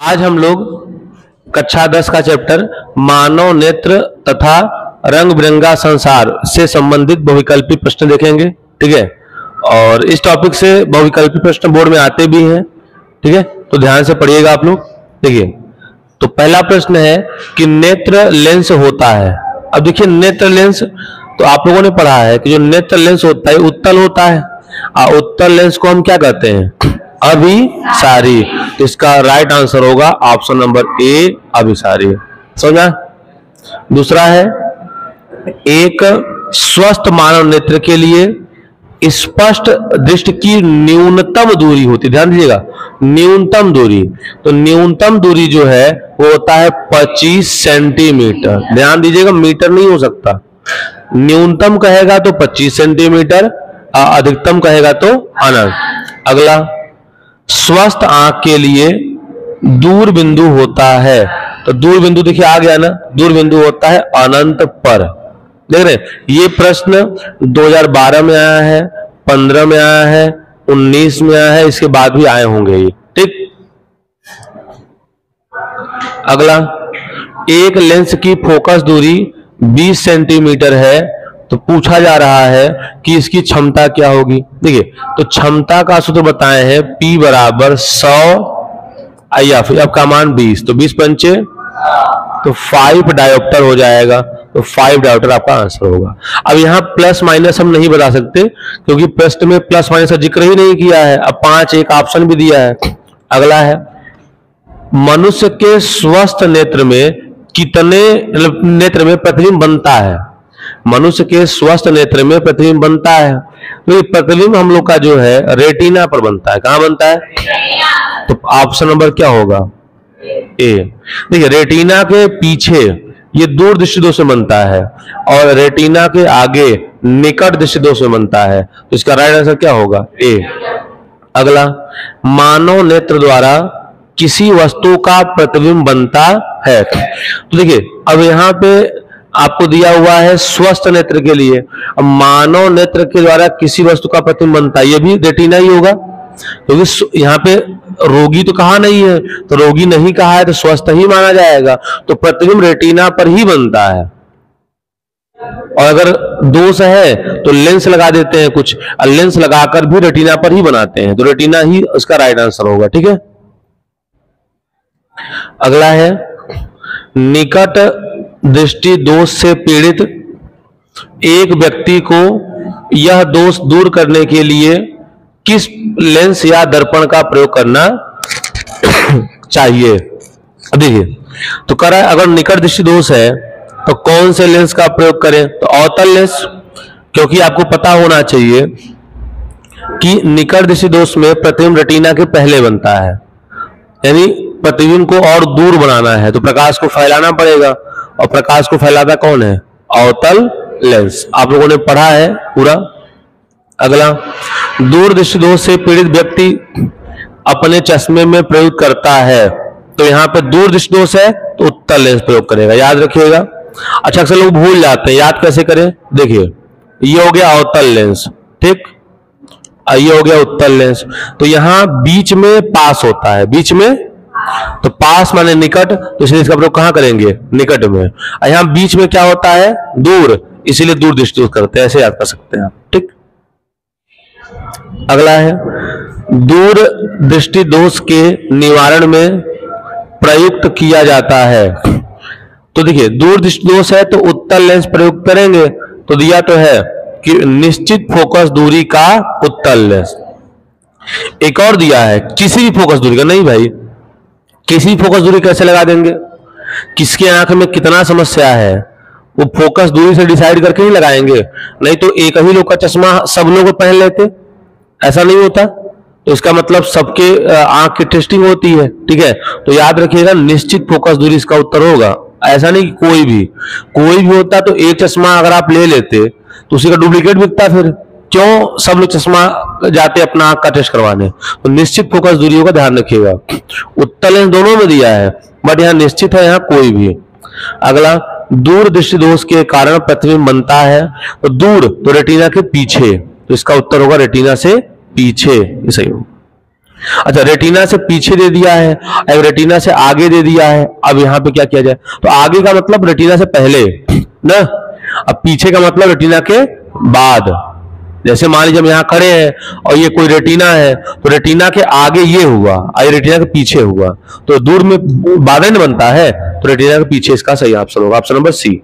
आज हम लोग कक्षा 10 का चैप्टर मानव नेत्र तथा रंग बिरंगा संसार से संबंधित बहुविकल्पी प्रश्न देखेंगे। ठीक है, और इस टॉपिक से बहुविकल्पी प्रश्न बोर्ड में आते भी हैं। ठीक है, तो ध्यान से पढ़िएगा आप लोग। देखिए, तो पहला प्रश्न है कि नेत्र लेंस होता है। अब देखिए, नेत्र लेंस तो आप लोगों ने पढ़ा है कि जो नेत्र लेंस होता है उत्तल होता है, और उत्तल लेंस को हम क्या कहते हैं? अभिसारी। तो इसका राइट आंसर होगा ऑप्शन नंबर ए, अभिसारी। समझा? दूसरा है, एक स्वस्थ मानव नेत्र के लिए स्पष्ट दृष्टि की न्यूनतम दूरी होती है। ध्यान दीजिएगा, न्यूनतम दूरी। तो न्यूनतम दूरी जो है वो होता है 25 सेंटीमीटर। ध्यान दीजिएगा, मीटर नहीं हो सकता। न्यूनतम कहेगा तो 25 सेंटीमीटर, अधिकतम कहेगा तो अनंत। अगला, स्वस्थ आंख के लिए दूर बिंदु होता है। तो दूर बिंदु देखिए आ गया ना, दूर बिंदु होता है अनंत पर। देख रहे हैं, ये प्रश्न 2012 में आया है, 15 में आया है, 19 में आया है, इसके बाद भी आए होंगे ये। ठीक। अगला, एक लेंस की फोकस दूरी 20 सेंटीमीटर है, तो पूछा जा रहा है कि इसकी क्षमता क्या होगी। देखिए, तो क्षमता का सूत्र बताए हैं, P बराबर 100 IF, अब का मान 20, तो 20 पंचे तो 5 डायोप्टर हो जाएगा। तो 5 डायोप्टर आपका आंसर होगा। अब यहाँ प्लस माइनस हम नहीं बता सकते क्योंकि प्रश्न में प्लस माइनस का जिक्र ही नहीं किया है। अब 5 एक ऑप्शन भी दिया है। अगला है, मनुष्य के स्वस्थ नेत्र में कितने नेत्र में प्रतिबिंब बनता है? मनुष्य के स्वस्थ नेत्र में प्रतिबिंब बनता है, तो ये प्रतिबिंब हम लोग का जो है रेटिना पर बनता है। कहां बनता है? तो ऑप्शन नंबर क्या होगा? ए। देखिए, रेटिना के पीछे ये दूर दृष्टि दोष से बनता है और रेटिना के आगे निकट दृष्टि दोष से बनता है। तो इसका राइट आंसर क्या होगा? ए। अगला, मानव नेत्र द्वारा किसी वस्तु का प्रतिबिंब बनता है। तो देखिए, अब यहाँ पे आपको दिया हुआ है स्वस्थ नेत्र के लिए। अब मानव नेत्र के द्वारा किसी वस्तु का प्रतिबिंब बनता है, ये भी रेटिना ही होगा क्योंकि यहाँ पे रोगी तो कहा नहीं है, तो रोगी नहीं कहा है तो स्वस्थ ही माना जाएगा। तो प्रतिबिंब रेटिना पर ही बनता है। और अगर दोष है तो लेंस लगा देते हैं कुछ, और लेंस लगाकर भी रेटिना पर ही बनाते हैं, तो रेटिना ही उसका राइट आंसर होगा। ठीक है। अगला है, निकट दृष्टि दोष से पीड़ित एक व्यक्ति को यह दोष दूर करने के लिए किस लेंस या दर्पण का प्रयोग करना चाहिए? देखिए, तो कह रहा है अगर निकट दृष्टि दोष है तो कौन से लेंस का प्रयोग करें? तो अवतल लेंस, क्योंकि आपको पता होना चाहिए कि निकट दृष्टि दोष में प्रतिबिंब रेटिना के पहले बनता है, यानी प्रतिबिंब को और दूर बनाना है तो प्रकाश को फैलाना पड़ेगा, और प्रकाश को फैलाता कौन है? अवतल लेंस। आप लोगों ने पढ़ा है पूरा। अगला, दूर दृष्टि दोष से पीड़ित व्यक्ति अपने चश्मे में प्रयोग करता है, तो यहाँ पे दूर दृष्टि दोष है तो उत्तल लेंस प्रयोग करेगा। याद रखिएगा। अच्छा, अक्सर लोग भूल जाते हैं, याद कैसे करें? देखिए, ये हो गया अवतल लेंस, ठीक, ये हो गया उत्तल लेंस। तो यहाँ बीच में पास होता है, बीच में, तो पास माने निकट, तो इसलिए इसका प्रयोग कहां करेंगे? निकट में। यहां बीच में क्या होता है? दूर, इसीलिए दूर दृष्टि दोष करते हैं। ऐसे याद कर सकते हैं आप। ठीक। अगला है, दूर दृष्टि दोष के निवारण में प्रयुक्त किया जाता है। तो देखिए, दूर दृष्टि दोष है तो उत्तल लेंस प्रयोग करेंगे। तो दिया तो है कि निश्चित फोकस दूरी का उत्तल लेंस। एक और दिया है किसी भी फोकस दूरी का। नहीं भाई, किसी फोकस दूरी कैसे लगा देंगे? किसके आंख में कितना समस्या है वो फोकस दूरी से डिसाइड करके ही लगाएंगे। नहीं तो एक ही लोग का चश्मा सब लोग पहन लेते, ऐसा नहीं होता। तो इसका मतलब सबके आंख की टेस्टिंग होती है। ठीक है, तो याद रखिएगा, निश्चित फोकस दूरी इसका उत्तर होगा। ऐसा नहीं कि कोई भी होता तो एक चश्मा अगर आप ले लेते तो उसी का डुप्लीकेट बिकता। फिर क्यों सब लोग चश्मा जाते अपना आंख का टेस्ट करवाने? तो निश्चित फोकस दूरी का ध्यान रखिएगा। उत्तल लेंस दोनों में दिया है, बट यहाँ निश्चित है, यहाँ कोई भी। अगला, दूर दृष्टि दोष के कारण प्रतिबिंब बनता है। तो दूर तो रेटिना के पीछे, तो इसका उत्तर होगा रेटिना से पीछे। सही होगा। अच्छा, रेटिना से पीछे दे दिया है, अब रेटिना से आगे दे दिया है। अब यहाँ पे क्या किया जाए, तो आगे का मतलब रेटिना से पहले ना, अब पीछे का मतलब रेटिना के बाद। जैसे मान लीजिए हम यहाँ खड़े हैं और ये कोई रेटिना है, तो रेटिना के आगे ये हुआ और रेटिना के पीछे हुआ, तो दूर में बाधा नहीं बनता है, तो रेटिना के पीछे इसका सही ऑप्शन होगा, ऑप्शन नंबर सी।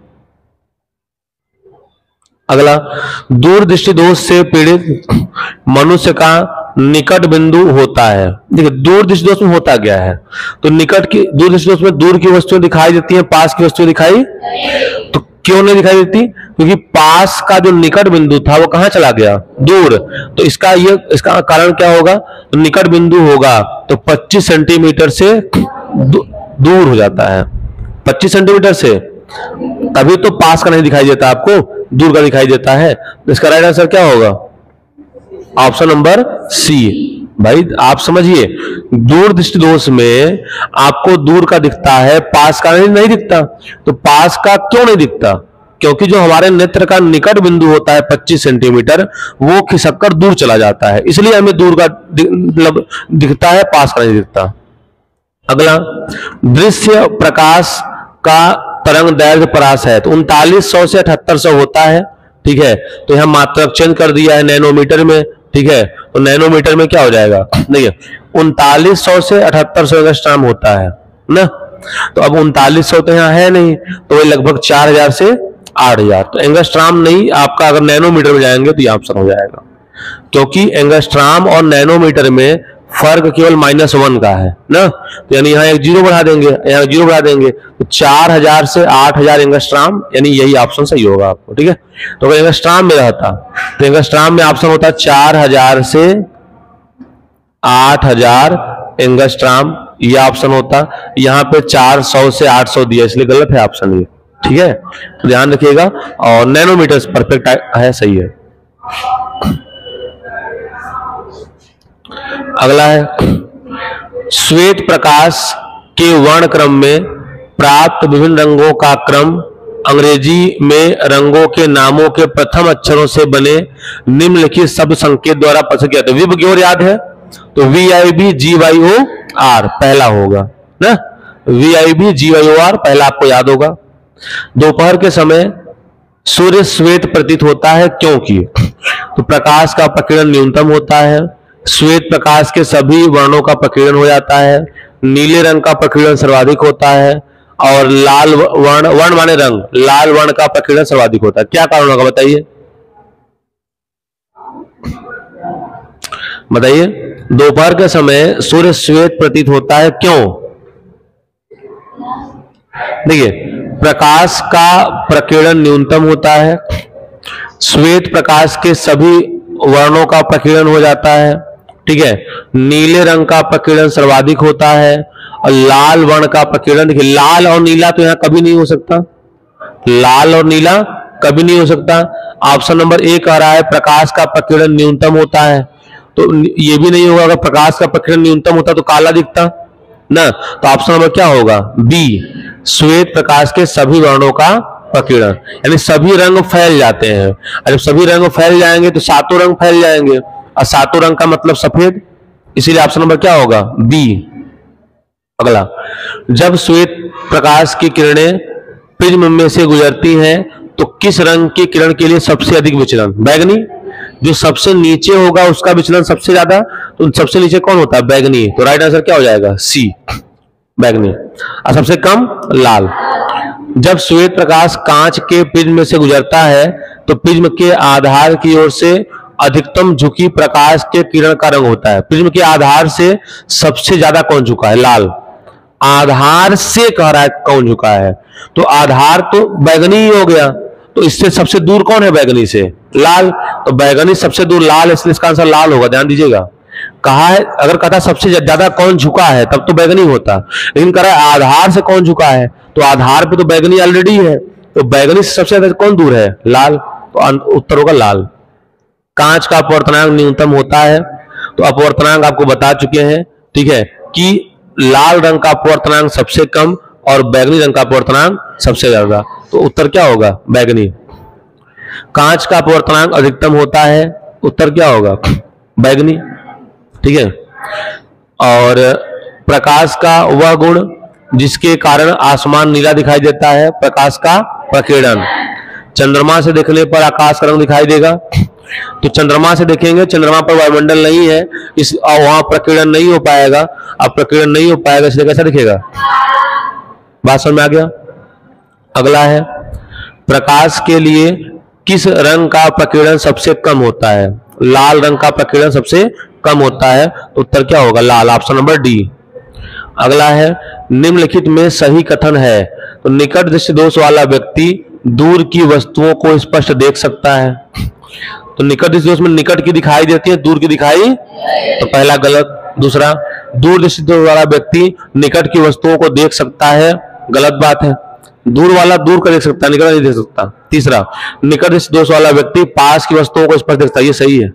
अगला, दूर दृष्टि दोष से पीड़ित मनुष्य का निकट बिंदु होता है। देखिए दूर दृष्टि दोष में होता क्या है, तो निकट की दूर दृष्टि दोष में दूर की वस्तुएं दिखाई देती हैं, पास की वस्तुएं दिखाई, तो क्यों नहीं दिखाई देती, क्योंकि पास का जो निकट बिंदु था वो कहां चला गया, दूर। तो इसका कारण क्या होगा, तो निकट बिंदु होगा तो 25 सेंटीमीटर से दूर हो जाता है, 25 सेंटीमीटर से, तभी तो पास का नहीं दिखाई देता आपको, दूर का दिखाई देता है। तो इसका राइट आंसर क्या होगा, ऑप्शन नंबर सी। भाई आप समझिए, दूर दृष्टि दोष में आपको दूर का दिखता है, पास का नहीं दिखता। तो पास का क्यों नहीं दिखता, क्योंकि जो हमारे नेत्र का निकट बिंदु होता है 25 सेंटीमीटर, वो खिसककर दूर चला जाता है, इसलिए हमें दूर का मतलब दिखता है, पास का नहीं दिखता। अगला, दृश्य प्रकाश का तरंग दैर्घ्य परास है, तो 3900 से 7800 होता है, ठीक है। तो यहां मात्रक चेंज कर दिया है नैनोमीटर में, ठीक है। तो नैनोमीटर में क्या हो जाएगा, देखिए 3900 से 7800 एंगस्ट्रॉम होता है ना, तो अब 3900 तो यहाँ है नहीं, तो वही लगभग 4000 से 8000, तो एंगस्ट्रॉम नहीं आपका, अगर नैनोमीटर में जाएंगे तो ये ऑप्शन हो जाएगा, क्योंकि एंगस्ट्रॉम और नैनोमीटर में फर्क केवल -1 का है ना, तो यानी यहाँ एक जीरो बढ़ा देंगे, यहाँ जीरो बढ़ा देंगे, तो 4000 से 8000 एंगस्ट्रॉम, यानी यही ऑप्शन सही होगा आपको, ठीक है। तो अगर एंगस्ट्रॉम में रहता तो एंगस्ट्रॉम में ऑप्शन होता 4000 से 8000 एंगस्ट्रॉम, ये ऑप्शन होता। यहाँ पे 400 से 800 दिया, इसलिए गलत है ऑप्शन ये, ठीक है। तो ध्यान रखिएगा, और नैनोमीटर परफेक्ट है, सही है। अगला है, श्वेत प्रकाश के वर्ण क्रम में प्राप्त विभिन्न रंगों का क्रम अंग्रेजी में रंगों के नामों के प्रथम अक्षरों से बने निम्नलिखित शब्द संकेत द्वारा प्रस्तुत किया। तो विबग्योर याद है, तो VIBGYOR पहला होगा ना, VIBGYOR पहला आपको याद होगा। दोपहर के समय सूर्य श्वेत प्रतीत होता है, क्योंकि तो प्रकाश का प्रकीर्णन न्यूनतम होता है, श्वेत प्रकाश के सभी वर्णों का प्रकीर्णन हो जाता है, नीले रंग का प्रकीर्णन सर्वाधिक होता है, और लाल वर्ण माने रंग, लाल वर्ण का प्रकीर्णन सर्वाधिक होता है। क्या कारण होगा बताइए, बताइए। दोपहर के समय सूर्य श्वेत प्रतीत होता है, क्यों, देखिए प्रकाश का प्रकीर्णन न्यूनतम होता है, श्वेत प्रकाश के सभी वर्णों का प्रकीर्णन हो जाता है, ठीक है, नीले रंग का प्रकीर्णन सर्वाधिक होता है, और लाल वर्ण का प्रकीर्णन, देखिए लाल और नीला तो यहां कभी नहीं हो सकता, लाल और नीला कभी नहीं हो सकता। ऑप्शन नंबर ए कह रहा है प्रकाश का प्रकीर्णन न्यूनतम होता है, तो ये भी नहीं होगा, अगर प्रकाश का प्रकीर्णन न्यूनतम होता तो काला दिखता ना, तो ऑप्शन नंबर क्या होगा, बी, श्वेत प्रकाश के सभी वर्णों का प्रकीर्णन, यानी सभी रंग फैल जाते हैं, और जब सभी रंग फैल जाएंगे तो सातों रंग फैल जाएंगे, और सातों रंग का मतलब सफेद, इसीलिए ऑप्शन नंबर क्या होगा, बी। अगला, जब श्वेत प्रकाश की किरणें प्रिज्म में से गुजरती हैं तो किस रंग की किरण के लिए सबसे अधिक विचलन, बैगनी, जो सबसे नीचे होगा उसका विचलन सबसे ज्यादा, तो सबसे नीचे कौन होता है, बैगनी, तो राइट आंसर क्या हो जाएगा, सी, बैगनी, और सबसे कम लाल। जब श्वेत प्रकाश कांच के प्रिज्म में से गुजरता है तो प्रिज्म के आधार की ओर से अधिकतम झुकी प्रकाश के किरण का रंग होता है, प्रिज्म के आधार से सबसे ज्यादा कौन झुका है, लाल, आधार से कह रहा है कौन झुका है, तो आधार तो बैगनी ही हो गया, तो इससे सबसे दूर कौन है बैगनी से, लाल, तो बैगनी सबसे दूर लाल है, इसलिए इसका आंसर लाल होगा। ध्यान दीजिएगा, कहा है अगर कहता सबसे ज्यादा कौन झुका है तब तो बैगनी होता, लेकिन कह रहा है आधार से कौन झुका है, तो आधार पे तो बैगनी ऑलरेडी है, तो बैगनी से सबसे ज्यादा कौन दूर है, लाल, तो उत्तर होगा लाल। कांच का अपवर्तनांक न्यूनतम होता है, तो अपवर्तनांक आपको बता चुके हैं, ठीक है, कि लाल रंग का अपवर्तनांक सबसे कम और बैगनी रंग का अपवर्तनांक सबसे ज्यादा, तो उत्तर क्या होगा, बैगनी। कांच का अपवर्तनांक अधिकतम होता है, उत्तर क्या होगा, बैगनी, ठीक है। और प्रकाश का वह गुण जिसके कारण आसमान नीला दिखाई देता है, प्रकाश का प्रकीर्णन। चंद्रमा से देखने पर आकाश का रंग दिखाई देगा, तो चंद्रमा से देखेंगे, चंद्रमा पर वायुमंडल नहीं है, इस वहां प्रकीर्णन नहीं हो पाएगा। अब प्रकीर्णन नहीं हो पाएगा इसलिए कैसा दिखेगा? बात समझ में आ गया? अगला है, प्रकाश के लिए किस रंग का प्रकीर्णन सबसे कम होता है? लाल रंग का प्रकीर्णन सबसे कम होता है, तो उत्तर क्या होगा? लाल, ऑप्शन नंबर डी। अगला है, निम्नलिखित में सही कथन है। तो निकट दृष्टि दोष वाला व्यक्ति दूर की वस्तुओं को स्पष्ट देख सकता है। तो निकट दृष्टि दोष में निकट की दिखाई देती है, दूर की दिखाई, तो पहला गलत। दूसरा, दूर दृष्टि दोष वाला व्यक्ति निकट की वस्तुओं को देख सकता है, गलत बात है। दूर वाला दूर का देख सकता है, निकट नहीं देख सकता। तीसरा, निकट दृष्टि दोष वाला व्यक्ति पास की वस्तुओं को स्पष्ट देखता है, ये सही है।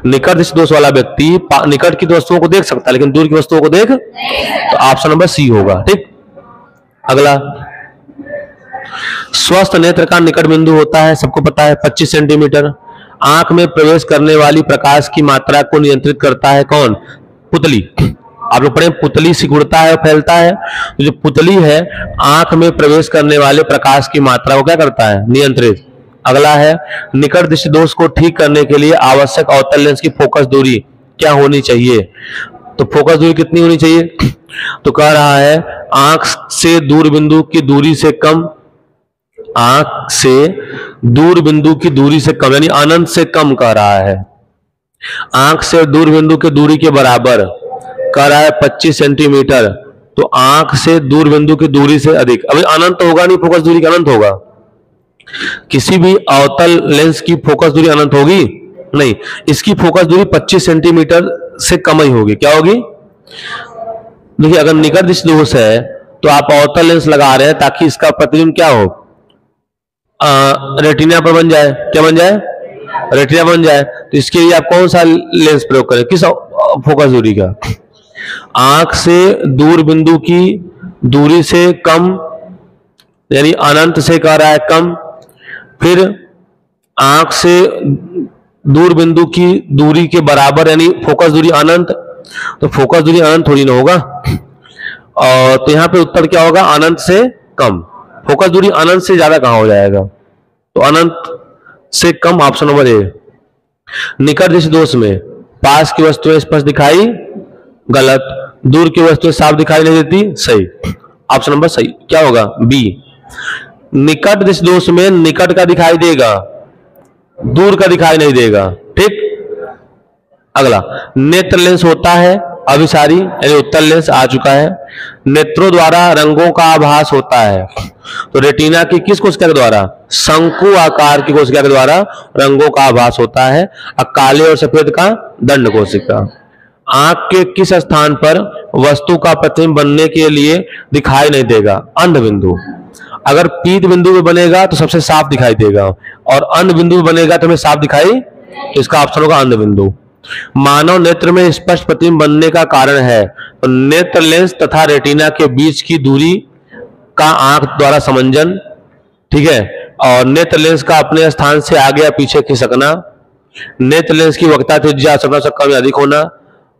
निकट दृष्टि दोष वाला व्यक्ति निकट की वस्तुओं को देख सकता है लेकिन दूर की वस्तुओं को देख, तो ऑप्शन नंबर सी होगा। ठीक। अगला, स्वस्थ नेत्र का निकट बिंदु होता है, सबको पता है, 25 सेंटीमीटर। आंख में प्रवेश करने वाली प्रकाश की मात्रा को नियंत्रित करता है कौन? पुतली। आप लोग पढ़े, पुतली सिकुड़ता है और फैलता है, तो जो पुतली है आंख में प्रवेश करने वाले प्रकाश की मात्रा को क्या करता है? नियंत्रित। अगला है, निकट दृष्टि दोष को ठीक करने के लिए आवश्यक अवतल लेंस की फोकस दूरी क्या होनी चाहिए? तो फोकस दूरी कितनी होनी चाहिए? तो कह रहा है आंख से दूर बिंदु की दूरी से कम, आंख से दूर बिंदु की दूरी से कम, यानी अनंत से कम कह रहा है। आंख से दूर बिंदु की दूरी के बराबर कह रहा है 25 सेंटीमीटर, तो आंख से दूर बिंदु की दूरी से अधिक। अभी अनंत होगा नहीं, फोकस दूरी का अनंत होगा। किसी भी अवतल लेंस की फोकस दूरी अनंत होगी नहीं, इसकी फोकस दूरी 25 सेंटीमीटर से कम ही होगी। क्या होगी? देखिए, अगर निकट दृष्टि दोष है तो आप अवतल लेंस लगा रहे हैं ताकि इसका प्रतिबिंब क्या हो? रेटिना पर बन जाए। क्या बन जाए? रेटिना बन जाए। तो इसके लिए आप कौन सा लेंस प्रयोग करें? किस फोकस दूरी का? आंख से दूर बिंदु की दूरी से कम, यानी अनंत से कह रहा है कम। फिर आंख से दूर बिंदु की दूरी के बराबर, यानी फोकस दूरी अनंत, तो फोकस दूरी अनंत थोड़ी ना होगा। और तो यहां पे उत्तर क्या होगा? अनंत से कम। फोकस दूरी अनंत से ज्यादा कहां हो जाएगा? तो अनंत से कम, ऑप्शन नंबर ए। निकट दृष्टि दोष में पास की वस्तुएं स्पष्ट दिखाई, गलत। दूर की वस्तुएं साफ दिखाई नहीं देती, सही। ऑप्शन नंबर सही क्या होगा? बी। निकट दृष्टि दोष में निकट का दिखाई देगा, दूर का दिखाई नहीं देगा। ठीक। अगला, नेत्र लेंस होता है अभिसारी, यानी उत्तल लेंस आ चुका है। नेत्रों द्वारा रंगों का आभास होता है, तो रेटिना की किस कोशिका के द्वारा? शंकु आकार की कोशिका के द्वारा रंगों का आभास होता है। और काले और सफेद का दंड कोशिका। आंख के किस स्थान पर वस्तु का प्रतिबिंब बनने के लिए दिखाई नहीं देगा? अंध बिंदु। अगर पीत बिंदु में बनेगा तो सबसे साफ दिखाई देगा, और अंध बिंदु में बनेगा तो हमें साफ दिखाई, तो इसका ऑप्शन होगा अंध बिंदु। मानव नेत्र में स्पष्ट प्रतिबिंब बनने का कारण है, तो नेत्र लेंस तथा रेटिना के बीच की दूरी का आंख द्वारा समंजन। ठीक है। और नेत्र लेंस का अपने स्थान से आगे या पीछे खिसकना। नेत्र लेंस की वक्रता त्रिज्या सपना से कम या अधिक होना।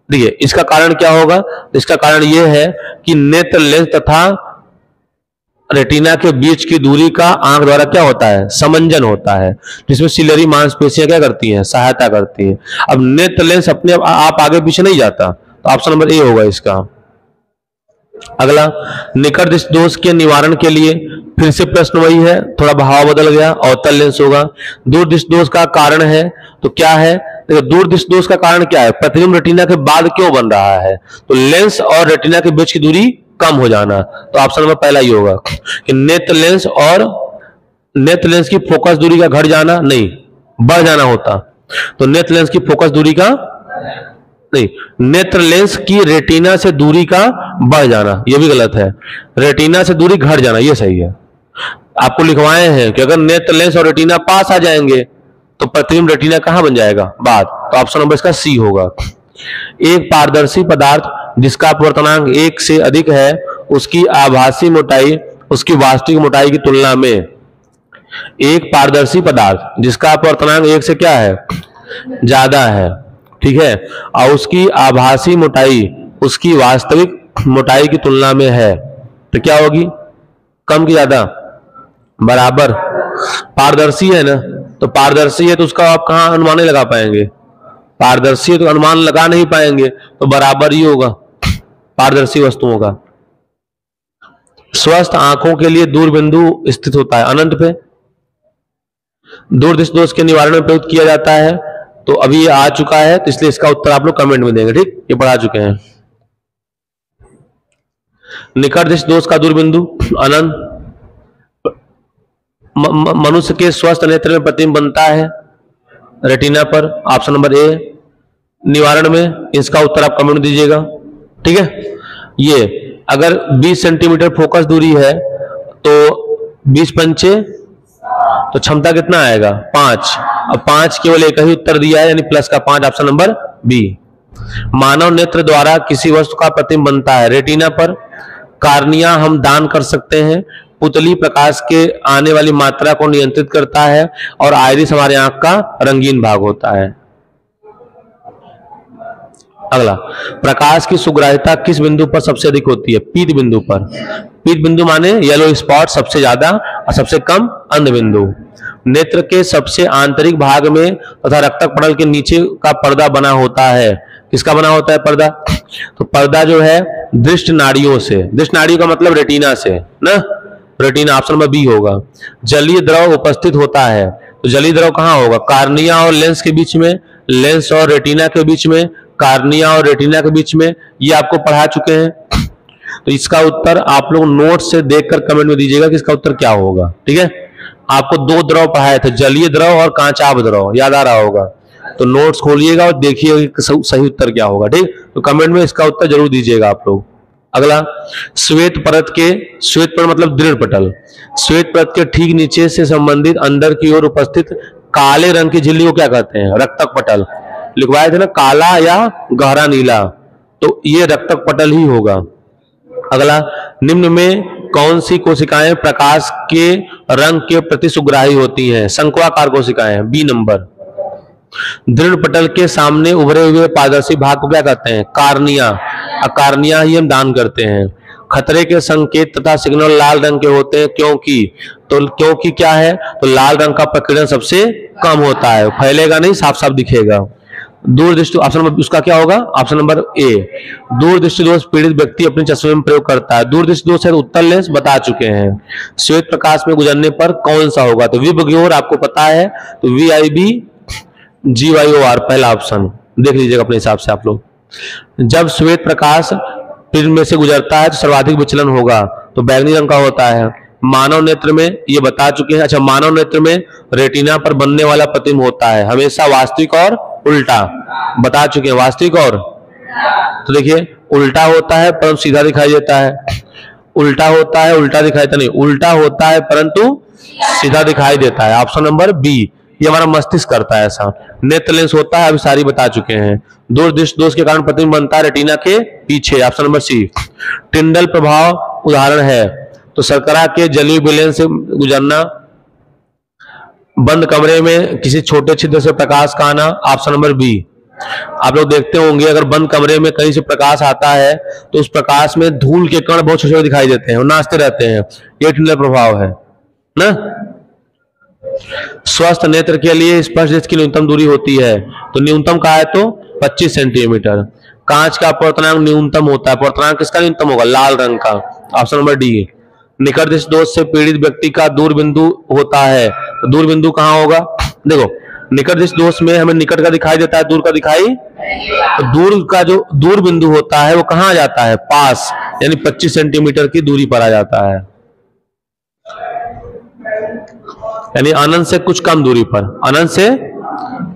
देखिए, इसका कारण क्या होगा? इसका कारण यह है कि नेत्र लेंस तथा रेटिना के बीच की दूरी का आंख द्वारा क्या होता है? समंजन होता है, जिसमें सिलरी मांसपेशियां क्या करती हैं? सहायता करती हैं। अब नेत्र लेंस अपने आप आगे पीछे नहीं जाता, तो ऑप्शन नंबर ए होगा इसका। अगला, निकट दृष्टि दोष के निवारण के लिए फिर से प्रश्न वही है, थोड़ा भाव बदल गया, अवतल लेंस होगा। दूर दृष्टि दोष का कारण है तो क्या है? देखो, दूर दृष्टि दोष का कारण क्या है? प्रतिबिंब रेटिना के बाद क्यों बन रहा है? तो लेंस और रेटिना के बीच की दूरी कम हो जाना। तो ऑप्शन नंबर पहला ही होगा कि नेत्र लेंस और नेत्र लेंस की फोकस दूरी का घट जाना, नहीं बढ़ जाना होता। तो नेत्र लेंस की फोकस दूरी का नहीं, नेत्र लेंस की रेटिना से दूरी का बढ़ जाना, यह भी गलत है। रेटिना से दूरी घट जाना, यह सही है। आपको लिखवाए हैं कि अगर नेत्र लेंस और रेटिना पास आ जाएंगे तो प्रतिबिंब रेटिना कहां बन जाएगा? बाद। तो ऑप्शन नंबर इसका सी होगा। एक पारदर्शी पदार्थ जिसका अपवर्तनांक 1 से अधिक है, उसकी आभासी मोटाई उसकी वास्तविक मोटाई की तुलना में, एक पारदर्शी पदार्थ जिसका अपवर्तनांक 1 से क्या है? ज्यादा है, ठीक है, और उसकी आभासी मोटाई उसकी वास्तविक मोटाई की तुलना में है तो क्या होगी, कम की ज्यादा, बराबर। पारदर्शी है ना, तो पारदर्शी है तो उसका आप कहां अनुमान नहीं लगा पाएंगे, पारदर्शी है तो अनुमान लगा नहीं पाएंगे, तो बराबर ही होगा पारदर्शी वस्तुओं का। स्वस्थ आंखों के लिए दूर बिंदु स्थित होता है अनंत पे। दूरदृष्टि दोष के निवारण में प्रयुक्त किया जाता है, तो अभी ये आ चुका है, तो इसलिए इसका उत्तर आप लोग कमेंट में देंगे, ठीक, ये पढ़ा चुके हैं। निकट दृष्टि दोष का दूर बिंदु अनंत। मनुष्य के स्वस्थ नेत्र में प्रतिबिंब बनता है रेटिना पर, ऑप्शन नंबर ए। निवारण में इसका उत्तर आप कमेंट दीजिएगा, ठीक है। ये अगर 20 सेंटीमीटर फोकस दूरी है तो 20 पंचे तो क्षमता कितना आएगा, 5। अब 5 केवल एक ही उत्तर दिया है, यानी प्लस का 5, ऑप्शन नंबर बी। मानव नेत्र द्वारा किसी वस्तु का प्रतिबिंब बनता है रेटिना पर। कार्निया हम दान कर सकते हैं। पुतली प्रकाश के आने वाली मात्रा को नियंत्रित करता है, और आइरिस हमारे आंख का रंगीन भाग होता है। अगला, प्रकाश की सुग्राह्यता किस बिंदु पर सबसे अधिक होती है, पीत बिंदु पर। पीत बिंदु माने येलो स्पॉट सबसे ज्यादा और सबसे कम अंध बिंदु। नेत्र के सबसे आंतरिक भाग में तथा रक्तक पटल के नीचे का पर्दा बना होता है। किसका बना होता है पर्दा, तो पर्दा जो है दृष्टि नाड़ियों से, दृष्टि नाड़ियों का मतलब रेटिना से ना, रेटिना, ऑप्शन नंबर बी होगा। जलीय द्रव उपस्थित होता है, तो जलीय द्रव कहां होगा, कार्निया और लेंस के बीच में, लेंस और रेटिना के बीच में, कार्निया और रेटिना के बीच में, ये आपको पढ़ा चुके हैं। तो इसका उत्तर आप लोग नोट से देखकर कमेंट में दीजिएगा कि इसका उत्तर क्या होगा, ठीक है। आपको 2 द्रव पढ़ाए थे, जलीय द्रव और कांचाभ द्रव, याद आ रहा होगा, तो नोट्स खोलिएगा और देखिए सही उत्तर क्या होगा, ठीक। तो कमेंट में इसका उत्तर जरूर दीजिएगा आप लोग। अगला, श्वेत परत के, श्वेत परत मतलब दृढ़ पटल, श्वेत परत के ठीक नीचे से संबंधित अंदर की ओर उपस्थित काले रंग की झिल्ली को क्या कहते हैं, रक्तक पटल। लिखवाए थे ना, काला या गहरा नीला, तो ये रक्तक पटल ही होगा। अगला, निम्न में कौन सी कोशिकाएं प्रकाश के रंग के प्रति सुग्राही होती हैं, शंक्वाकार कोशिकाएं, बी नंबर। दृढ़ पटल के सामने उभरे हुए पारदर्शी भाग को क्या कहते हैं, कार्निया। कार्निया ही हम दान करते हैं। खतरे के संकेत तथा सिग्नल लाल रंग के होते हैं, क्योंकि क्या है, तो लाल रंग का प्रकीर्णन सबसे कम होता है, फैलेगा नहीं, साफ साफ दिखेगा। दूरदृष्टि, ऑप्शन नंबर उसका क्या होगा, ऑप्शन नंबर ए। दूरदृष्टि दोष पीड़ित व्यक्ति अपने चश्मे में प्रयोग करता है। दूरदृष्टि दोष है उत्तल लेंस, बता चुके हैं। श्वेत प्रकाश में गुजरने पर कौन सा होगा, तो विबग्योर आपको पता है, तो VIB GYOR पहला ऑप्शन, देख लीजिएगा अपने हिसाब से आप लोग। जब श्वेत प्रकाश प्रिज्म में से गुजरता है तो सर्वाधिक विचलन होगा, तो बैंगनी रंग का होता है। मानव नेत्र में ये बता चुके हैं। अच्छा, मानव नेत्र में रेटिना पर बनने वाला प्रतिबिंब होता है हमेशा वास्तविक और उल्टा, बता चुके हैं, वास्तविक और, तो देखिए उल्टा होता है परंतु सीधा दिखाई देता है, उल्टा होता है उल्टा दिखाई देता नहीं, उल्टा होता है परंतु सीधा दिखाई देता है, ऑप्शन नंबर बी। ये हमारा मस्तिष्क करता है ऐसा। नेत्र लेंस होता है, अभी सारी बता चुके हैं। दूरदृष्टि दोष के कारण प्रतिबिंब बनता है रेटिना के पीछे, ऑप्शन नंबर सी। टिंडल प्रभाव उदाहरण है, तो शर्करा के जलीय विलयन से गुजरना, बंद कमरे में किसी छोटे छिद्र से प्रकाश का आना, ऑप्शन नंबर बी। आप लोग देखते होंगे अगर बंद कमरे में कहीं से प्रकाश आता है तो उस प्रकाश में धूल के कण बहुत छोटे छोटे दिखाई देते हैं और नाचते रहते हैं, ये टिंडल प्रभाव है ना। स्वस्थ नेत्र के लिए स्पर्श दृष्टि की न्यूनतम दूरी होती है, तो न्यूनतम कहा है तो 25 सेंटीमीटर। कांच का अपवर्तनांक न्यूनतम होता है, अपवर्तनांक किसका न्यूनतम होगा, लाल रंग का, ऑप्शन नंबर डी। निकट दृष्टि दोष से पीड़ित व्यक्ति का दूर बिंदु होता है, तो दूर बिंदु कहां होगा, देखो निकट दृष्टि दोष में हमें निकट का दिखाई देता है, दूर का दिखाई, तो दूर का जो दूर बिंदु होता है वो कहां आ जाता है, पास, यानी 25 सेंटीमीटर की दूरी पर आ जाता है, यानी अनंत से कुछ कम दूरी पर, अनंत से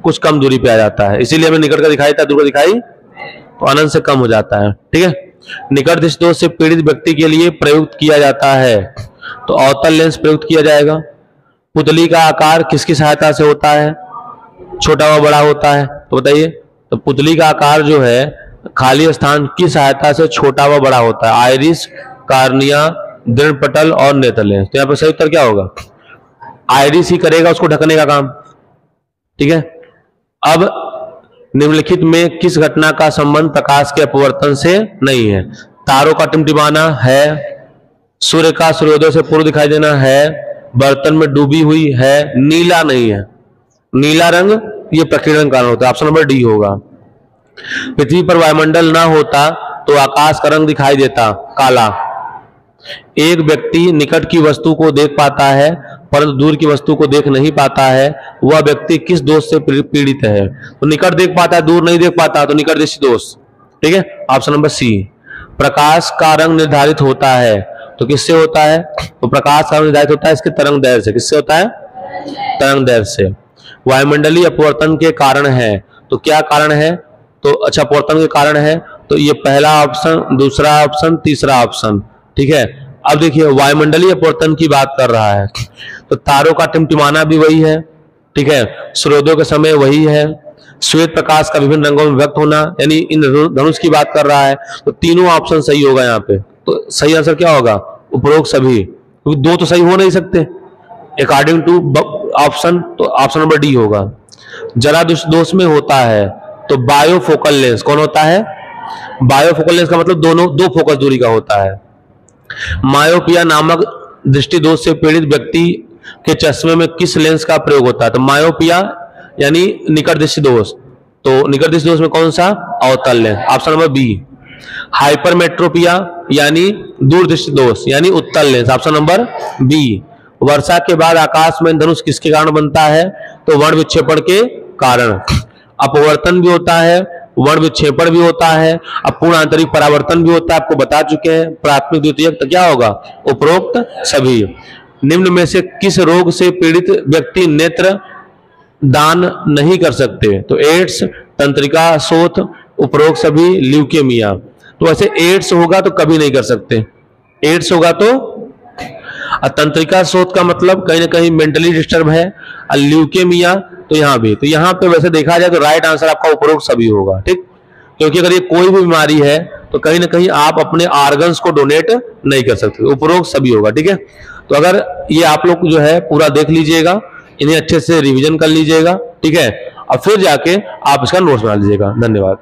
कुछ कम दूरी पे आ जाता है, इसीलिए हमें निकट का दिखाई था, दूर का दिखाई तो अनंत से कम हो जाता है, ठीक है। निकट दृष्टि दोष से पीड़ित व्यक्ति के लिए प्रयुक्त किया जाता है, तो अवतल लेंस प्रयुक्त किया जाएगा। पुतली का आकार किसकी सहायता से होता है, छोटा व बड़ा होता है, तो बताइए, तो पुतली का आकार जो है खाली स्थान की सहायता से छोटा व बड़ा होता है, आइरिस, कार्निया, दृढ़ पटल और नेत्र लेंस। तो यहाँ पर सही उत्तर क्या होगा, आइरिस ही करेगा उसको ढकने का काम, ठीक है। अब निम्नलिखित में किस घटना का संबंध प्रकाश के अपवर्तन से नहीं है? तारों का टिमटिमाना है, सूर्य का सूर्योदय से पूर्व दिखाई देना है, बर्तन में डूबी हुई है, नीला नहीं है। नीला रंग ये प्रकीर्णन कारण होता है, ऑप्शन नंबर डी होगा। पृथ्वी पर वायुमंडल ना होता तो आकाश का रंग दिखाई देता काला। एक व्यक्ति निकट की वस्तु को देख पाता है परंतु दूर की वस्तु को देख नहीं पाता है, वह व्यक्ति किस दोष से पीड़ित है? तो निकट देख पाता है, दूर नहीं देख पाता, तो निकट दृष्टि दोष। ठीक है, ऑप्शन नंबर सी। प्रकाश का रंग निर्धारित होता है तो किससे होता है? तो प्रकाश का रंग निर्धारित होता है इसके तरंग दैर्घ्य से। किससे होता है? तरंग दैर्घ्य से। वायुमंडलीय अपवर्तन के कारण है तो क्या कारण है? तो अच्छा, अपवर्तन के कारण है तो ये पहला ऑप्शन, दूसरा ऑप्शन, तीसरा ऑप्शन। ठीक है, अब देखिए वायुमंडलीय अपवर्तन की बात कर रहा है तो तारों का टिमटिमाना भी वही है। ठीक है, सूर्योदय के समय वही है, श्वेत प्रकाश का विभिन्न रंगों में व्यक्त होना, यानी इन धनुष की बात कर रहा है, तो तीनों ऑप्शन सही होगा यहाँ पे। तो सही आंसर क्या होगा? उपरोक्त सभी, क्योंकि दो तो सही हो नहीं सकते अकॉर्डिंग टू ऑप्शन, तो ऑप्शन नंबर डी होगा। जरा दोष में होता है तो बायोफोकल लेंस कौन होता है? बायोफोकल लेंस का मतलब दो फोकस दूरी का होता है। मायोपिया नामक दृष्टि दोष से पीड़ित व्यक्ति के चश्मे में किस लेंस का प्रयोग होता है? तो मायोपिया यानी निकट दृष्टि दोष, तो निकट दृष्टि दोष में कौन सा? अवतल lens, option number B. Hypermetropia यानी दूर दृष्टि दोष यानी उत्तल लेंस, ऑप्शन नंबर बी। वर्षा के बाद आकाश में धनुष किसके कारण बनता है? तो वर्ण विक्षेपण के कारण। अपवर्तन भी होता है, वर्ण विक्षेपण भी होता है, अपूर्ण आंतरिक परावर्तन भी होता है, आपको बता चुके हैं। प्राथमिक द्वितीयक तो क्या होगा? उपरोक्त सभी। निम्न में से किस रोग से पीड़ित व्यक्ति नेत्र दान नहीं कर सकते? तो एड्स, तंत्रिका शोथ, उपरोक्त सभी, ल्यूकेमिया। तो वैसे एड्स होगा तो कभी नहीं कर सकते, एड्स होगा तो। तंत्रिका शोथ का मतलब कहीं ना कहीं मेंटली डिस्टर्ब है, और ल्यूकेमिया तो यहाँ भी। तो यहाँ पे वैसे देखा जाए तो राइट आंसर आपका उपरोक्त सभी होगा। ठीक, क्योंकि अगर ये कोई भी बीमारी है तो कहीं ना कहीं आप अपने ऑर्गन्स को डोनेट नहीं कर सकते, उपरोक्त सभी होगा। ठीक है, तो अगर ये आप लोग जो है पूरा देख लीजिएगा, इन्हें अच्छे से रिवीजन कर लीजिएगा। ठीक है, और फिर जाके आप इसका नोट्स बना लीजिएगा। धन्यवाद।